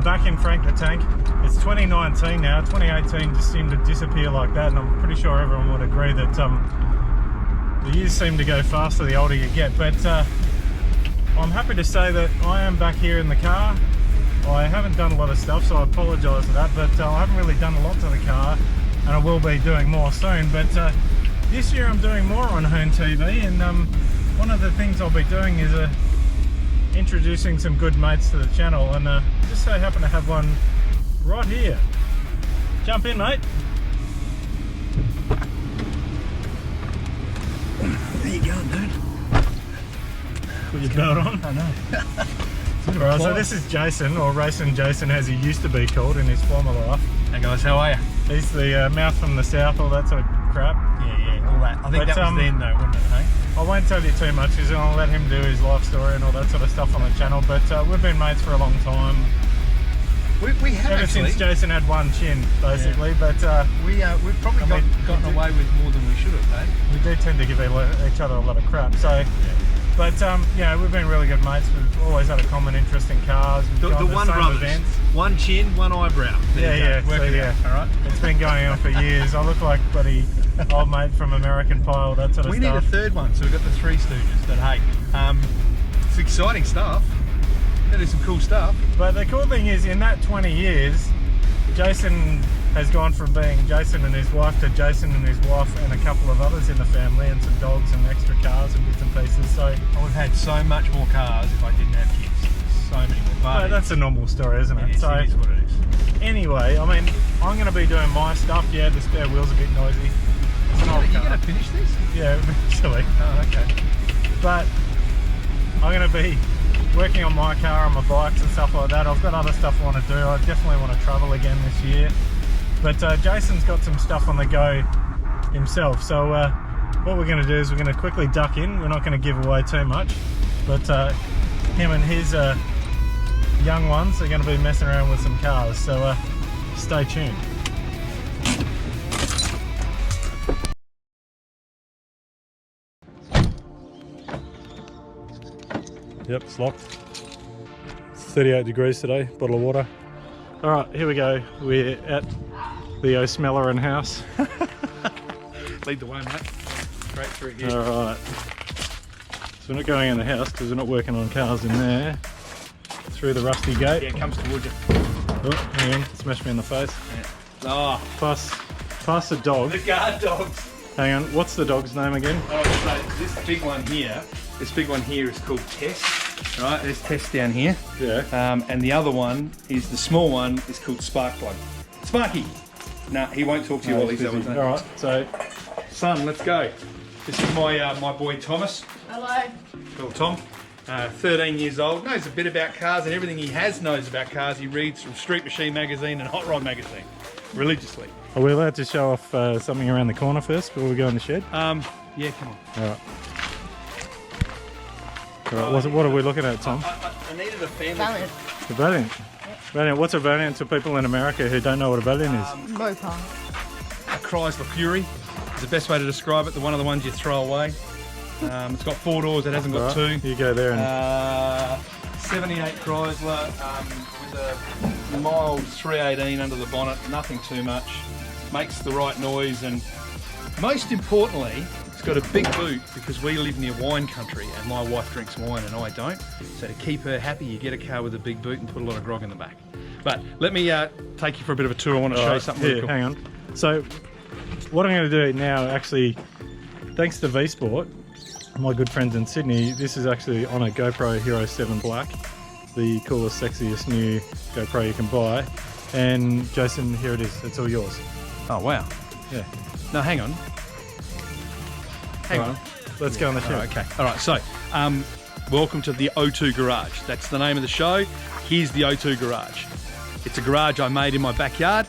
back in Frank the Tank. It's 2019 now. 2018 just seemed to disappear like that, and I'm pretty sure everyone would agree that the years seem to go faster the older you get. But I'm happy to say that I am back here in the car. I haven't done a lot of stuff, so I apologise for that, but I haven't really done a lot to the car, and I will be doing more soon. But this year I'm doing more on HoonTV, and one of the things I'll be doing is introducing some good mates to the channel, and just so happen to have one right here. Jump in, mate. Where you going, dude? Put your belt on. I know. Alright, so this is Jason, or Racing Jason as he used to be called in his former life. Hey guys, how are you? He's the mouth from the south, all that sort of crap. Yeah, all that. I think that was then though, wasn't it, hey? I won't tell you too much because I'll let him do his life story and all that sort of stuff on the channel, but we've been mates for a long time. We have ever actually. Since Jason had one chin, basically, yeah. But we've probably gotten away with more than we should have, eh? We do tend to give each other a lot of crap, so... Yeah. But yeah, we've been really good mates. We've always had a common interest in cars. We've the one brothers, events. One chin, one eyebrow. Yeah. So, yeah. All right. It's been going on for years. I look like bloody old mate from American Pie, all that sort of stuff. We need a third one, so we've got the Three Stooges. But hey, it's exciting stuff. That is some cool stuff. But the cool thing is, in that 20 years, Jason has gone from being Jason and his wife to Jason and his wife and a couple of others in the family, and some dogs and extra cars and bits and pieces. So we've had so much more cars if I didn't have kids. So many more. But that's a normal story, isn't it? It is what it is. Anyway, I mean, I'm going to be doing my stuff. Yeah, the spare wheel's a bit noisy. It's an old car. You're going to finish this? Yeah, eventually. Oh, okay. But I'm going to be working on my car, on my bikes and stuff like that. I've got other stuff I want to do. I definitely want to travel again this year. But Jason's got some stuff on the go himself. So what we're going to do is we're going to quickly duck in. We're not going to give away too much. But him and his young ones are going to be messing around with some cars. So stay tuned. Yep, it's locked. It's 38 degrees today, bottle of water. All right, here we go. We're at the O'Smellerin house. Lead the way, mate. Straight through here. All right. So we're not going in the house because we're not working on cars in there. Through the rusty gate. Yeah, it comes towards you. Oh, hang on, smashed me in the face. Yeah. Oh. Past the dog. The guard dogs. Hang on, what's the dog's name again? Oh, so this big one here is called Tess. Right, there's Tess down here. Yeah. And the other one is, the small one is called Sparkplug. Sparky! No, he won't talk to you while he's doing that. Alright, so... Son, let's go. This is my my boy Thomas. Hello. Little Tom. 13 years old, knows a bit about cars, and everything he knows about cars he reads from Street Machine magazine and Hot Rod magazine, religiously. Are we allowed to show off something around the corner first before we go in the shed? Yeah, come on. Alright. Alright, what are we looking at, Tom? I needed a family. Valiant. A Valiant. Valiant. What's a Valiant to people in America who don't know what a Valiant is? Mopar. A Chrysler Fury is the best way to describe it. The one of the ones you throw away. It's got 4 doors. It hasn't got 2. You go there and 78 Chrysler with a mild 318 under the bonnet. Nothing too much. Makes the right noise, and most importantly, it's got a big boot because we live near wine country and my wife drinks wine and I don't. So to keep her happy, you get a car with a big boot and put a lot of grog in the back. But let me take you for a bit of a tour. I want to show you something really cool. Hang on. So what I'm going to do now, actually, thanks to V-Sport, my good friends in Sydney, this is actually on a GoPro Hero 7 Black, the coolest, sexiest new GoPro you can buy. And Jason, here it is. It's all yours. Oh wow. Yeah. No, hang on. Hang on. Let's go on the show. Okay. All right. So, welcome to the O2 Garage. That's the name of the show. Here's the O2 Garage. It's a garage I made in my backyard.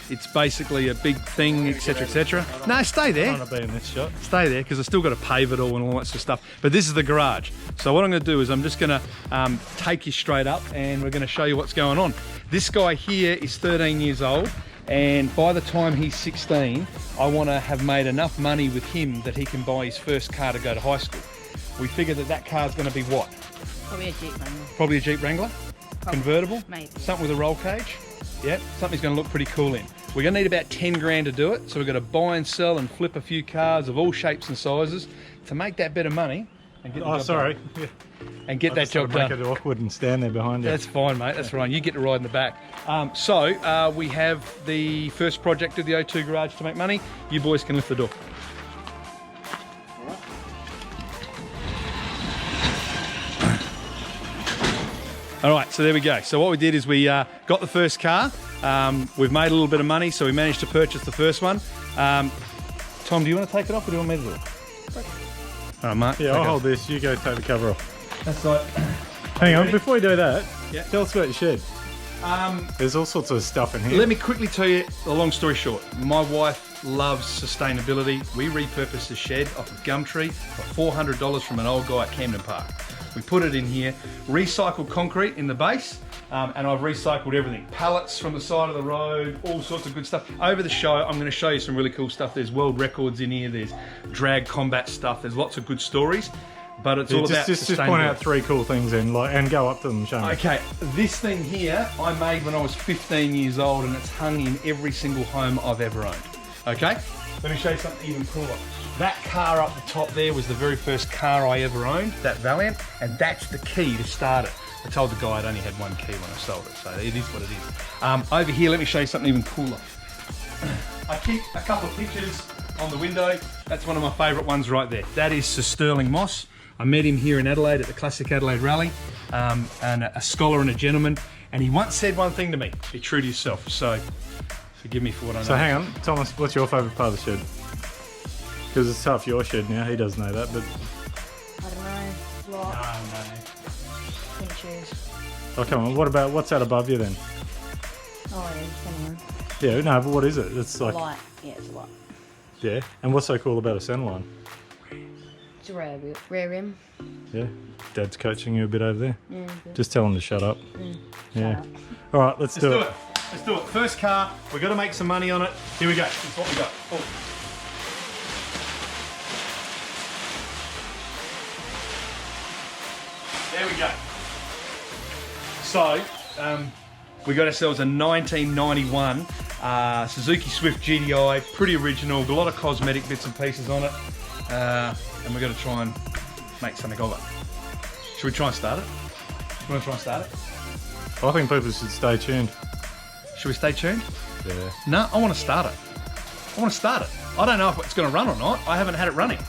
It's basically a big thing, etc., etc. No, stay there. I want to be in this shot. Stay there, because I still got to pave it all and all that sort of stuff. But this is the garage. So what I'm going to do is I'm just going to take you straight up, and we're going to show you what's going on. This guy here is 13 years old. And by the time he's 16, I want to have made enough money with him that he can buy his first car to go to high school. We figure that car's going to be what? Probably a Jeep Wrangler. Probably a Jeep Wrangler? convertible, Maybe. something with a roll cage. Yep, something's going to look pretty cool in. We're going to need about 10 grand to do it, so we're going to buy and sell and flip a few cars of all shapes and sizes to make that bit of money and get the job sorry. done. Yeah. And get that job Make done. it awkward and stand there behind you. That's fine, mate. That's right. You get to ride in the back. We have the first project of the O2 Garage to make money. You boys can lift the door. All right, so there we go. So what we did is we got the first car. We've made a little bit of money, so we managed to purchase the first one. Tom, do you want to take it off or do you want me to do it? All right, Mark. Yeah, I'll hold this. You go take the cover off. That's right. Hang on, before you do that, Yeah. tell us about your shed. There's all sorts of stuff in here. Let me quickly tell you a long story short. My wife loves sustainability. We repurposed the shed off of Gumtree for $400 from an old guy at Camden Park. We put it in here, recycled concrete in the base, and I've recycled everything. Pallets from the side of the road, all sorts of good stuff. Over the show, I'm going to show you some really cool stuff. There's world records in here, there's drag combat stuff, there's lots of good stories, but it's all about just point out 3 cool things and go up to them, show me. Okay, this thing here I made when I was 15 years old, and it's hung in every single home I've ever owned. Okay, let me show you something even cooler. That car up the top there was the very first car I ever owned, that Valiant, and that's the key to start it. I told the guy I'd only had 1 key when I sold it, so it is what it is. Over here, let me show you something even cooler. I keep a couple of pictures on the window. That's one of my favourite ones right there. That is Sir Sterling Moss. I met him here in Adelaide at the Classic Adelaide Rally, and a scholar and a gentleman, and he once said one thing to me: be true to yourself. So forgive me for what I know. So hang on, Thomas, what's your favourite part of the shed? Because it's tough, your shed now, he doesn't know that, but... I don't know. Lot. No. Couldn't choose. Oh, come on, what's that above you then? Oh, yeah, anyway. Yeah, no, but what is it? It's like... Light. Yeah, it's a light. Yeah, and what's so cool about a centerline? It's a rear rim. Yeah, Dad's coaching you a bit over there. Yeah, good. Just tell him to shut up. Yeah. Shut up. All right, let's do it. Let's do it. First car, we've got to make some money on it. Here we go. This is what we got. Oh. There we go. So, we got ourselves a 1991 Suzuki Swift GDI, pretty original, got a lot of cosmetic bits and pieces on it, and we're going to try and make something of it. Should we try and start it? You want to try and start it? I think people should stay tuned. Should we stay tuned? Yeah. No, I want to start it. I want to start it. I don't know if it's going to run or not. I haven't had it running.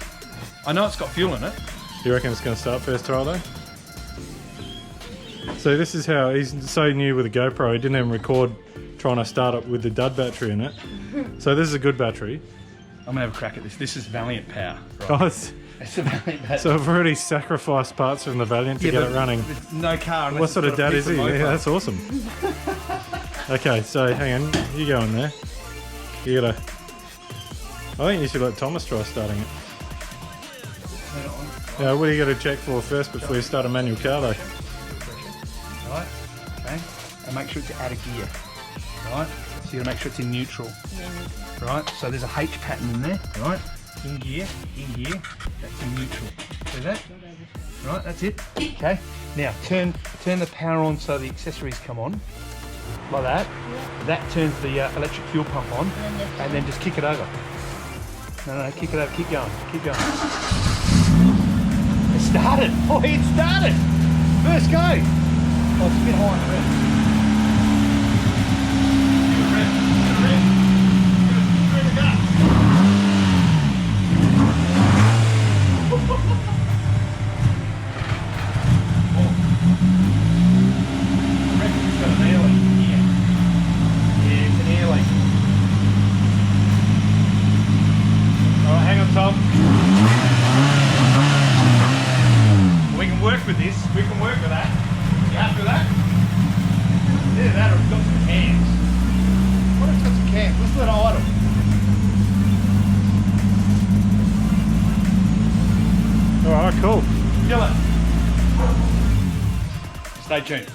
I know it's got fuel in it. You reckon it's going to start first try though? So this is how he's so new with a GoPro, he didn't even record trying to start it with the dud battery in it. So this is a good battery. I'm going to have a crack at this. This is Valiant power. Right? Oh, It's a Valiant battery. so I've already sacrificed parts from the Valiant to get it running. With no car. unless What it's sort of got a dad is piece he? of Yeah, mofo. that's awesome. Okay, so hang on, you go in there. You gotta... I think you should let Thomas try starting it. Turn it on. Yeah, what do you got to check for first before you start a manual car though? Right, okay. And make sure it's out of gear. Right, so you gotta make sure it's in neutral. Right, so there's a H pattern in there. Right, in gear, that's in neutral. See that? Right, that's it. Okay, now turn the power on so the accessories come on. Like that. That turns the electric fuel pump on, and then just kick it over. No, kick it over, keep going. It started! Oh, it started! First go! Oh, it's a bit high in the rev. Tom? We can work with this. We can work with that. You happy with that? Either that or it's got some cams. What if it's got some cams? Let's let it idle. Alright, cool. Kill it. Stay tuned.